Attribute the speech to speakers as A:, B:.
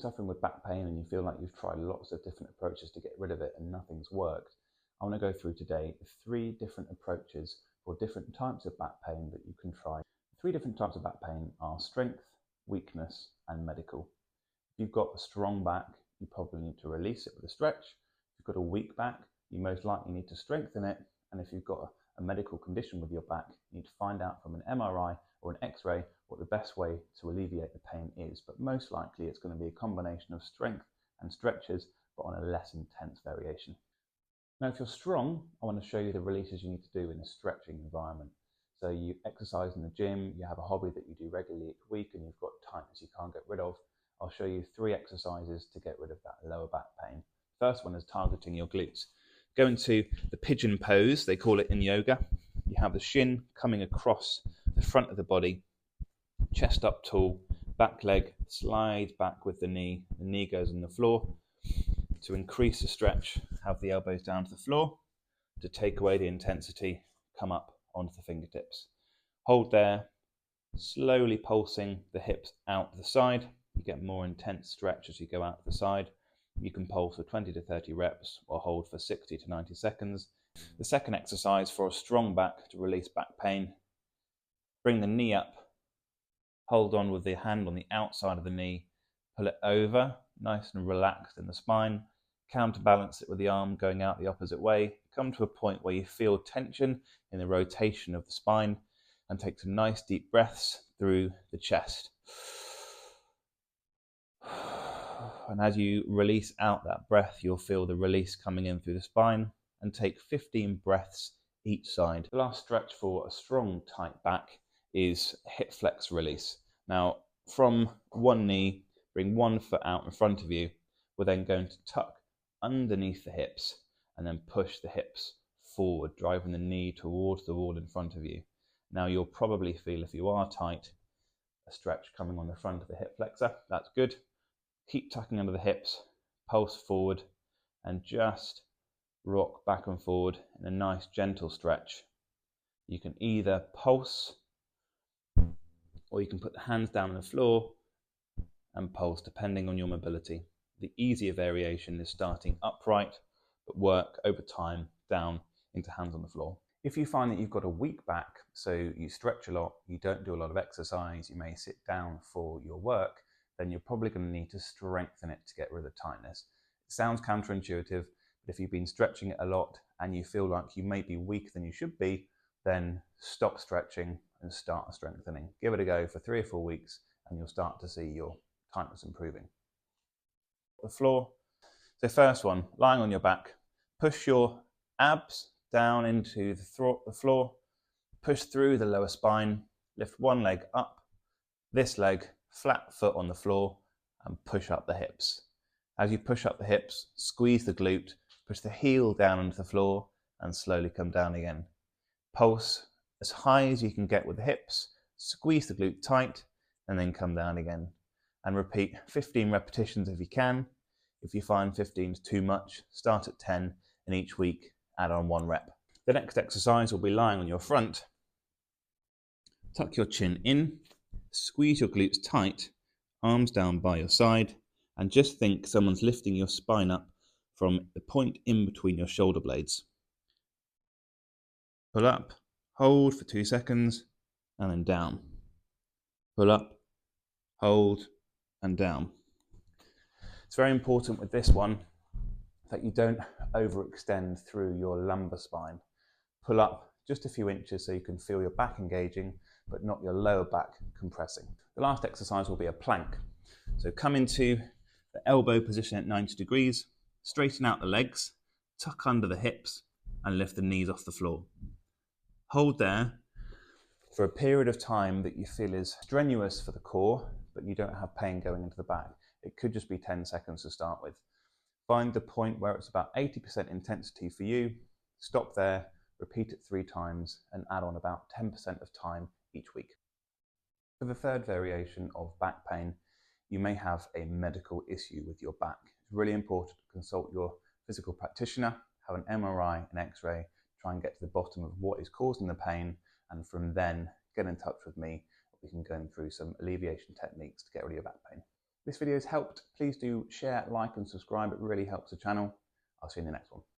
A: Suffering with back pain and you feel like you've tried lots of different approaches to get rid of it and nothing's worked, I want to go through today 3 different approaches for different types of back pain that you can try. 3 different types of back pain are strength, weakness, and medical. If you've got a strong back, you probably need to release it with a stretch. If you've got a weak back, you most likely need to strengthen it. And if you've got a medical condition with your back, you need to find out from an MRI or an X-ray what the best way to alleviate the pain is. But most likely it's going to be a combination of strength and stretches, but on a less intense variation. Now, if you're strong, I want to show you the releases you need to do in a stretching environment. So you exercise in the gym, you have a hobby that you do regularly each week, and you've got tightness you can't get rid of. I'll show you 3 exercises to get rid of that lower back pain. First one is targeting your glutes. Go into the pigeon pose, they call it in yoga. You have the shin coming across the front of the body, chest up tall, back leg slides back with the knee goes on the floor. To increase the stretch, have the elbows down to the floor. To take away the intensity, come up onto the fingertips. Hold there, slowly pulsing the hips out to the side. You get more intense stretch as you go out to the side. You can pulse for 20 to 30 reps or hold for 60 to 90 seconds. The second exercise for a strong back to release back pain, bring the knee up, hold on with the hand on the outside of the knee, pull it over, nice and relaxed in the spine, counterbalance it with the arm going out the opposite way, come to a point where you feel tension in the rotation of the spine, and take some nice deep breaths through the chest. And as you release out that breath, you'll feel the release coming in through the spine, and take 15 breaths each side. The last stretch for a strong, tight back is hip flex release. Now, from one knee, bring one foot out in front of you. We're then going to tuck underneath the hips and then push the hips forward, driving the knee towards the wall in front of you. Now, you'll probably feel, if you are tight, a stretch coming on the front of the hip flexor. That's good. Keep tucking under the hips, pulse forward, and just rock back and forward in a nice gentle stretch. You can either pulse or you can put the hands down on the floor and pulse depending on your mobility. The easier variation is starting upright, but work over time down into hands on the floor. If you find that you've got a weak back, so you stretch a lot, you don't do a lot of exercise, you may sit down for your work, then you're probably going to need to strengthen it to get rid of the tightness. It sounds counterintuitive, but if you've been stretching it a lot and you feel like you may be weaker than you should be, then stop stretching and start strengthening. Give it a go for 3 or 4 weeks and you'll start to see your tightness improving. The floor. So first one, lying on your back, push your abs down into the floor, push through the lower spine, lift one leg up, this leg flat foot on the floor, and push up the hips. As you push up the hips, squeeze the glute, push the heel down onto the floor, and slowly come down again. Pulse as high as you can get with the hips, squeeze the glute tight, and then come down again. And repeat 15 repetitions if you can. If you find 15 is too much, start at 10, and each week add on 1 rep. The next exercise will be lying on your front. Tuck your chin in, squeeze your glutes tight, arms down by your side, and just think someone's lifting your spine up from the point in between your shoulder blades. Pull up, hold for 2 seconds, and then down. Pull up, hold, and down. It's very important with this one that you don't overextend through your lumbar spine. Pull up just a few inches so you can feel your back engaging, but not your lower back compressing. The last exercise will be a plank. So come into the elbow position at 90 degrees, straighten out the legs, tuck under the hips, and lift the knees off the floor. Hold there for a period of time that you feel is strenuous for the core, but you don't have pain going into the back. It could just be 10 seconds to start with. Find the point where it's about 80% intensity for you, stop there, repeat it 3 times, and add on about 10% of time each week. For the third variation of back pain, you may have a medical issue with your back. It's really important to consult your physical practitioner, have an MRI, an X-ray, try and get to the bottom of what is causing the pain, and from then get in touch with me. We can go through some alleviation techniques to get rid of your back pain. this video has helped, please do share, like and subscribe. It really helps the channel. I'll see you in the next one.